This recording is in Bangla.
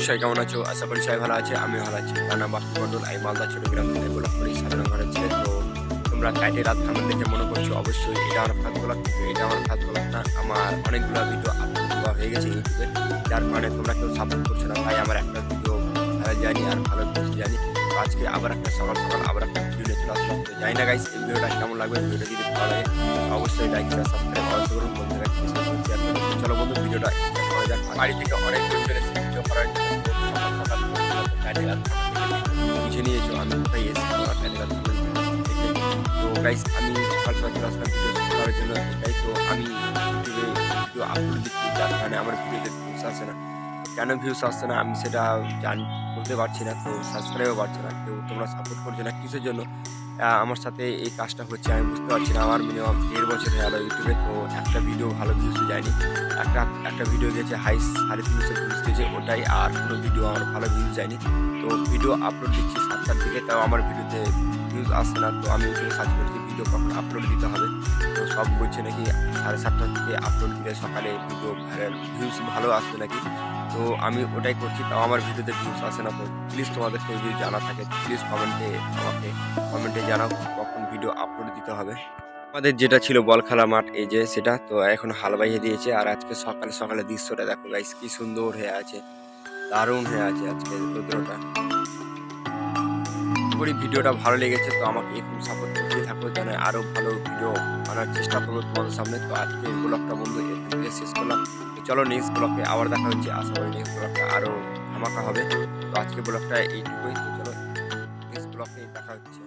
সবাই কেমন আছো? আশা করি সবাই ভালো আছে, আমিও ভালো আছি। তার নাম বাপ্পি মন্ডল। আমি মালদা চট্টগ্রাম থেকে ব্লগ করি, সাধারণ ঘরের ছেলে। তো তোমরা টাইটেল আর থাম্বনেল দেখে মনে করছো অবশ্যই এটা আমার ফার্স্ট ব্লগ, কিন্তু এটা আমার ফার্স্ট ব্লগ না। আমার অনেকগুলো ভিডিও আপলোড করা হয়ে গেছে ইউটিউবে, যার কারণে তোমরা কেউ সাপোর্ট করছো না, তাই আমার একটা ভিডিও ভালো যায়নি আর ভালো ভিউজ যায়নি। তো আজকে আবার একটা সকাল সকাল আবার একটা ভিডিও নিয়ে চলে আসলাম। তো জানি না গাইস এই ভিডিওটা কেমন লাগবে। ভিডিওটা যদি ভালো লাগে অবশ্যই লাইক শেয়ার সাবস্ক্রাইব অবশ্যই করুন। বন্ধুরা শেয়ার করুন। চলো বন্ধু ভিডিওটা স্টার্ট করা যাক। বাড়ি থেকে অনেক দূর চলে এসেছি ভিডিও করার জন্য। সকাল সকাল টাইটেল আর বুঝে নিয়েছো আমি কোথায় এসেছি আমার টাইটেল আর থাম্বনেল দেখে। তো গাইস আমি সকাল সকাল চলে আসলাম ভিডিও শুট করার জন্য। এটাই তো আমি ইউটিউবে ভিডিও আপলোড দিচ্ছি, যার কারণে আমার ভিডিওতে ভিউজ আসে না। কেন ভিউজ আসছে না আমি সেটা বলতে পারছি না। তো সাবস্ক্রাইবও বাড়ছে না, কেউ তোমরা সাপোর্ট করছো না কিসের জন্য। আমার সাথে এই কাজটা হচ্ছে আমি বুঝতে পারছি না। আমার মিনিমাম 1.5 বছর হয়ে গেল ইউটিউবে, তো একটা ভিডিও ভালো ভিউজ যায়নি। একটা ভিডিও গেছে হাইস 350 ভিউজ গেছে ওটাই, আর কোনো ভিডিও আমার ভালো ভিউজ যায়নি। তো ভিডিও আপলোড দিচ্ছি 7টার দিকে, তাও আমার ভিডিওতে ভিউজ আসছে না। তো আমি ইউটিউবে সার্চ করছি ভিডিও কখন আপলোড দিতে হবে। তো সব বলছে নাকি 7:30টার দিকে আপলোড দিলে সকালে ভিডিও ভাইরাল ভিউজ ভালো আসবে নাকি। তো আমি ওটাই করছি, তাও আমার ভিডিওতে ভিউজ আসে না। তো প্লিজ তোমাদের কেউ যদি জানা থাকে প্লিজ কমেন্টে জানাও কখন ভিডিও আপলোড দিতে হবে। আমাদের যেটা ছিল বল খেলা মাঠ, এই যে সেটা তো এখন হাল বাইয়ে দিয়েছে। আর আজকে সকালে সকালে দৃশ্যটা দেখো গাইস, কি সুন্দর হয়ে আছে, দারুণ হয়ে আছে আজকে রৌদ্রটা। করি ভিডিওটা ভালো লেগেছে তো আমাকে একটু সাপোর্ট করতে থাকো, যেন আরো ভালো ভিডিও আনার চেষ্টা করবো তোমাদের সামনে। তো আজকে ব্লগটা বন্ধু এখান থেকে শেষ করলাম। তো চলো নেক্সট ব্লগে আবার দেখা হচ্ছে। আশা করি নেক্সট ব্লগটা আরো ধামাকা হবে। তো আজকে ব্লগটা এইটুকুই। তো চলো নেক্সট ব্লগে দেখা হচ্ছে।